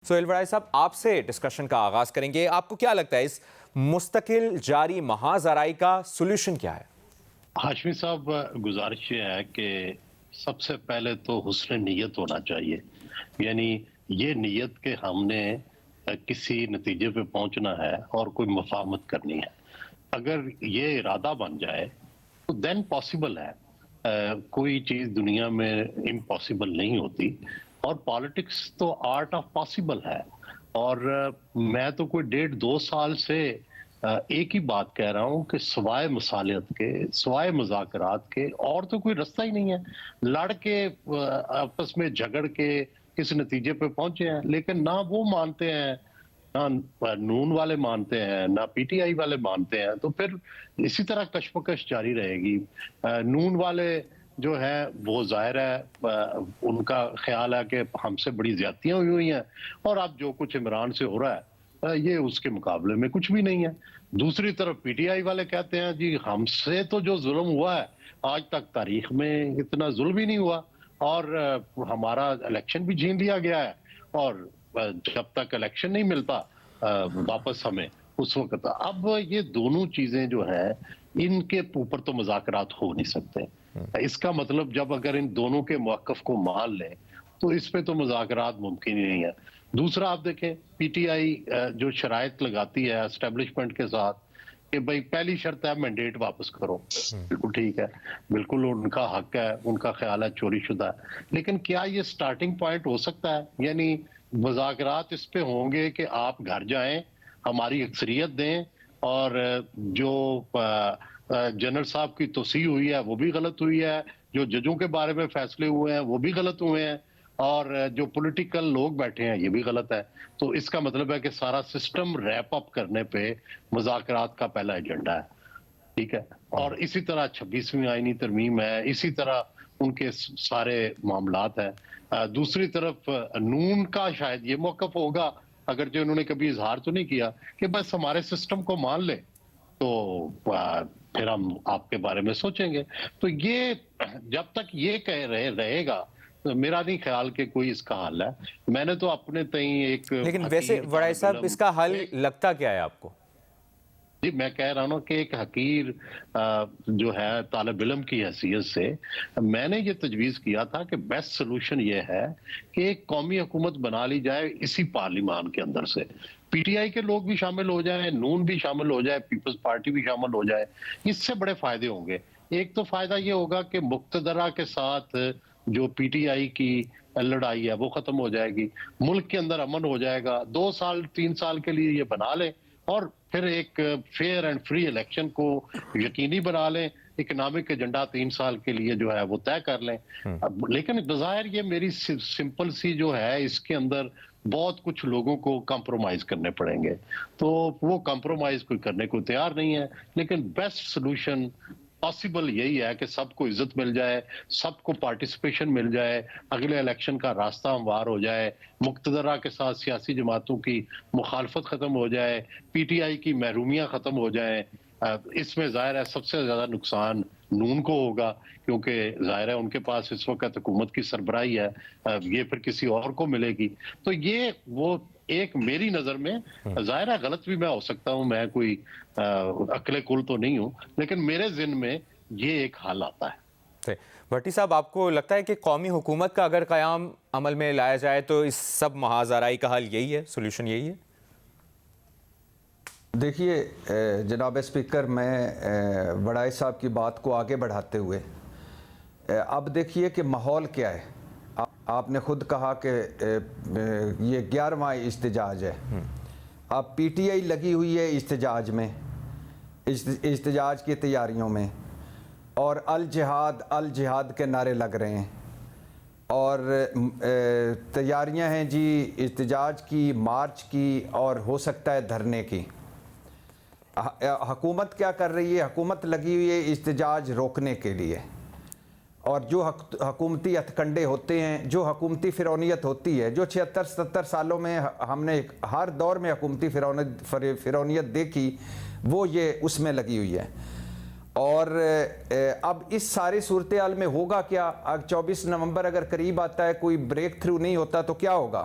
سہیل وڑائی صاحب، آپ سے ڈسکشن کا آغاز کریں گے۔ آپ کو کیا لگتا ہے اس مستقل جاری محاذ آرائی کا سولوشن کیا ہے؟ ہاشمی صاحب، گزارش یہ ہے کہ سب سے پہلے تو حسن نیت ہونا چاہیے، یعنی یہ نیت کہ ہم نے کسی نتیجے پہ پہنچنا ہے اور کوئی مفاہمت کرنی ہے۔ اگر یہ ارادہ بن جائے تو دین پاسبل ہے، کوئی چیز دنیا میں امپاسبل نہیں ہوتی، اور پالیٹکس تو آرٹ آف پاسبل ہے۔ اور میں تو کوئی 1.5-2 سال سے ایک ہی بات کہہ رہا ہوں کہ سوائے مصالحت کے، سوائے مذاکرات کے اور تو کوئی رستہ ہی نہیں ہے۔ لڑ کے آپس میں جھگڑ کے کس نتیجے پہ پہنچے ہیں، لیکن نہ وہ مانتے ہیں، نہ نون والے مانتے ہیں، نہ پی ٹی آئی والے مانتے ہیں، تو پھر اسی طرح کشمکش جاری رہے گی۔ نون والے جو ہے وہ ظاہر ہے ان کا خیال ہے کہ ہم سے بڑی زیادتیاں ہوئی ہیں، اور اب جو کچھ عمران سے ہو رہا ہے یہ اس کے مقابلے میں کچھ بھی نہیں ہے۔ دوسری طرف پی ٹی آئی والے کہتے ہیں جی ہم سے تو جو ظلم ہوا ہے آج تک تاریخ میں اتنا ظلم ہی نہیں ہوا، اور ہمارا الیکشن بھی چھین لیا گیا ہے، اور جب تک الیکشن نہیں ملتا واپس ہمیں اس وقت۔ اب یہ دونوں چیزیں جو ہیں ان کے اوپر تو مذاکرات ہو نہیں سکتے۔ اس کا مطلب جب اگر ان دونوں کے موقف کو مان لیں تو اس پہ تو مذاکرات ممکن ہی نہیں ہے۔ دوسرا آپ دیکھیں، پی ٹی آئی جو شرائط لگاتی ہے اسٹیبلشمنٹ کے ساتھ کہ بھئی پہلی شرط ہے مینڈیٹ واپس کرو، بالکل ٹھیک ہے، بالکل ان کا حق ہے، ان کا خیال ہے چوری شدہ ہے، لیکن کیا یہ سٹارٹنگ پوائنٹ ہو سکتا ہے؟ یعنی مذاکرات اس پہ ہوں گے کہ آپ گھر جائیں، ہماری اکثریت دیں، اور جو جنرل صاحب کی توسیع ہوئی ہے وہ بھی غلط ہوئی ہے، جو ججوں کے بارے میں فیصلے ہوئے ہیں وہ بھی غلط ہوئے ہیں، اور جو پولیٹیکل لوگ بیٹھے ہیں یہ بھی غلط ہے۔ تو اس کا مطلب ہے کہ سارا سسٹم ریپ اپ کرنے پہ مذاکرات کا پہلا ایجنڈا ہے، ٹھیک ہے۔ اور اسی طرح 26ویں آئینی ترمیم ہے، اسی طرح ان کے سارے معاملات ہیں۔ دوسری طرف نون کا شاید یہ موقف ہوگا، اگرچہ انہوں نے کبھی اظہار تو نہیں کیا، کہ بس ہمارے سسٹم کو مان لیں تو پھر ہم آپ کے بارے میں سوچیں گے۔ تو یہ جب تک یہ کہہ رہے گا میرا نہیں خیال کہ کوئی اس کا حل ہے۔ میں نے تو اپنے تئیں ایک لیکن ویسے وڑائی صاحب اس کا حل لگتا کیا ہے آپ کو؟ جی میں کہہ رہا ہوں کہ ایک حقیر جو ہے طالب علم کی حیثیت سے میں نے یہ تجویز کیا تھا کہ بیسٹ سلوشن یہ ہے کہ ایک قومی حکومت بنا لی جائے اسی پارلیمان کے اندر سے، پی ٹی آئی کے لوگ بھی شامل ہو جائیں، نون بھی شامل ہو جائے، پیپلز پارٹی بھی شامل ہو جائے۔ اس سے بڑے فائدے ہوں گے۔ ایک تو فائدہ یہ ہوگا کہ مقتدرہ کے ساتھ جو پی ٹی آئی کی لڑائی ہے وہ ختم ہو جائے گی، ملک کے اندر امن ہو جائے گا۔ 2 سال 3 سال کے لیے یہ بنا لیں، اور پھر ایک فیئر اینڈ فری الیکشن کو یقینی بنا لیں، اکنامک ایجنڈا 3 سال کے لیے جو ہے وہ طے کر لیں۔ لیکن بظاہر یہ میری سمپل سی جو ہے، اس کے اندر بہت کچھ لوگوں کو کمپرومائز کرنے پڑیں گے، تو وہ کمپرومائز کوئی کرنے کو تیار نہیں ہے۔ لیکن بیسٹ سلوشن پاسبل یہی ہے کہ سب کو عزت مل جائے، سب کو پارٹیسپیشن مل جائے، اگلے الیکشن کا راستہ ہموار ہو جائے، مقتدرہ کے ساتھ سیاسی جماعتوں کی مخالفت ختم ہو جائے، پی ٹی آئی کی محرومیاں ختم ہو جائیں۔ اس میں ظاہر ہے سب سے زیادہ نقصان نون کو ہوگا، کیونکہ ظاہر ہے ان کے پاس اس وقت حکومت کی سربراہی ہے، یہ پھر کسی اور کو ملے گی۔ تو یہ وہ ایک میری نظر میں، ظاہر ہے غلط بھی میں ہو سکتا ہوں، میں کوئی عقل کل تو نہیں ہوں، لیکن میرے ذہن میں یہ ایک حال آتا ہے۔ بھٹی صاحب، آپ کو لگتا ہے کہ قومی حکومت کا اگر قیام عمل میں لایا جائے تو اس سب محاذ آرائی کا حل یہی ہے، سولوشن یہی ہے؟ دیکھیے جناب اسپیکر، میں وڑائی صاحب کی بات کو آگے بڑھاتے ہوئے اب دیکھیے کہ ماحول کیا ہے۔ آپ نے خود کہا کہ یہ 11واں احتجاج ہے، اب پی ٹی آئی لگی ہوئی ہے احتجاج میں، احتجاج کی تیاریوں میں، اور الجہاد الجہاد کے نعرے لگ رہے ہیں، اور تیاریاں ہیں جی احتجاج کی، مارچ کی، اور ہو سکتا ہے دھرنے کی۔ حکومت کیا کر رہی ہے؟ حکومت لگی ہوئی ہے احتجاج روکنے کے لیے، اور جو حکومتی ہتھ کنڈے ہوتے ہیں، جو حکومتی فرعونیت ہوتی ہے، جو 76-77 سالوں میں ہم نے ہر دور میں حکومتی فرعونیت دیکھی، وہ یہ اس میں لگی ہوئی ہے۔ اور اب اس ساری صورتحال میں ہوگا کیا؟ 24 نومبر اگر قریب آتا ہے، کوئی بریک تھرو نہیں ہوتا تو کیا ہوگا؟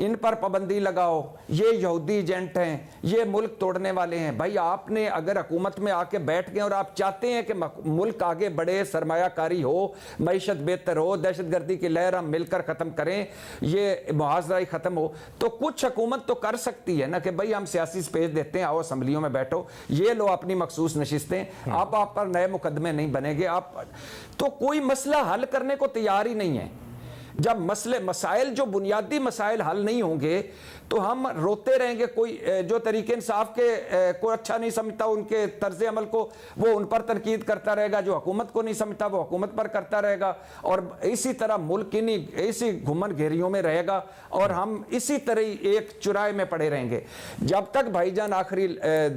ان پر پابندی لگاؤ، یہ یہودی ایجنٹ ہیں، یہ ملک توڑنے والے ہیں۔ بھائی آپ نے اگر حکومت میں آ کے بیٹھ گئے اور آپ چاہتے ہیں کہ ملک آگے بڑھے، سرمایہ کاری ہو، معیشت بہتر ہو، دہشت گردی کی لہر ہم مل کر ختم کریں، یہ محاذرائی ختم ہو، تو کچھ حکومت تو کر سکتی ہے نا کہ بھئی ہم سیاسی سپیس دیتے ہیں، آؤ اسمبلیوں میں بیٹھو، یہ لو اپنی مخصوص نشستیں، آپ پر نئے مقدمے نہیں بنے گے۔ آپ تو کوئی مسئلہ حل کرنے کو تیار ہی نہیں ہے۔ جب مسائل جو بنیادی مسائل حل نہیں ہوں گے تو ہم روتے رہیں گے۔ کوئی جو طریقے انصاف کے کو اچھا نہیں سمجھتا ان کے طرز عمل کو، وہ ان پر تنقید کرتا رہے گا، جو حکومت کو نہیں سمجھتا وہ حکومت پر کرتا رہے گا، اور اسی طرح ملک اسی گھمن گھیریوں میں رہے گا، اور ہم اسی طرح ایک چوراہے میں پڑے رہیں گے جب تک، بھائی جان آخری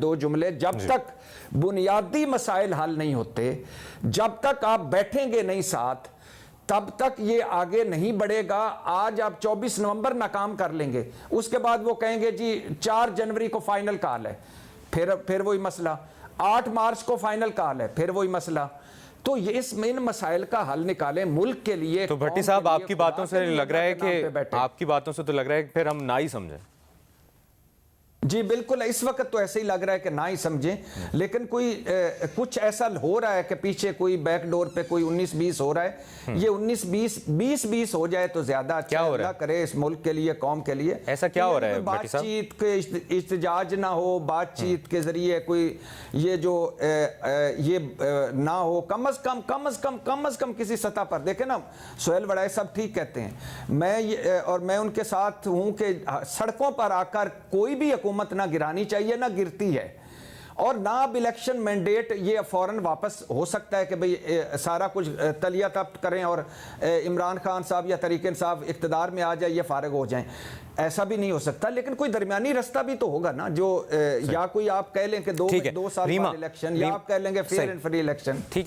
2 جملے، جب تک بنیادی مسائل حل نہیں ہوتے، جب تک آپ بیٹھیں گے نہیں ساتھ، تب تک یہ آگے نہیں بڑھے گا۔ آج آپ 24 نومبر ناکام کر لیں گے، اس کے بعد وہ کہیں گے جی 4 جنوری کو فائنل کال ہے، پھر وہی مسئلہ، 8 مارچ کو فائنل کال ہے، پھر وہی مسئلہ۔ تو یہ اس ان مسائل کا حل نکالیں ملک کے لیے۔ تو بھٹی صاحب آپ کی باتوں سے لگ رہا ہے کہ آپ کی باتوں سے تو لگ رہا ہے کہ پھر ہم نہ ہی سمجھیں۔ جی بالکل، اس وقت تو ایسے ہی لگ رہا ہے کہ نہ ہی سمجھیں، لیکن کوئی کچھ ایسا ہو رہا ہے کہ پیچھے کوئی بیک ڈور پہ کوئی 19-20 ہو رہا ہے۔ یہ 19-20 ہو جائے تو زیادہ اچھا، اللہ کرے اس ملک کے لیے، قوم کے لیے۔ ایسا کیا ہو رہا ہے بھٹی صاحب؟ بات چیت کے احتجاج نہ ہو، بات چیت کے ذریعے کوئی یہ جو یہ نہ ہو، کم از کم کسی سطح پر دیکھیں نا، سہیل وڑائے صاحب ٹھیک کہتے ہیں، میں ان کے ساتھ ہوں کہ سڑکوں پر آ کر کوئی بھی حکومت نہ گرانی چاہیے، نہ گرتی ہے، اور نہ اب الیکشن مینڈیٹ یہ فوراً واپس ہو سکتا ہے کہ بھئی سارا کچھ تلیہ تپت کریں اور عمران خان صاحب یا تحریک انصاف اقتدار میں آ جائے، یہ فارغ ہو جائیں، ایسا بھی نہیں ہو سکتا۔ لیکن کوئی درمیانی رستہ بھی تو ہوگا نا، جو یا کوئی آپ کہہ لیں کہ 2 سال بعد الیکشن، یا آپ کہہ لیں گے فیئر اینڈ فری الیکشن۔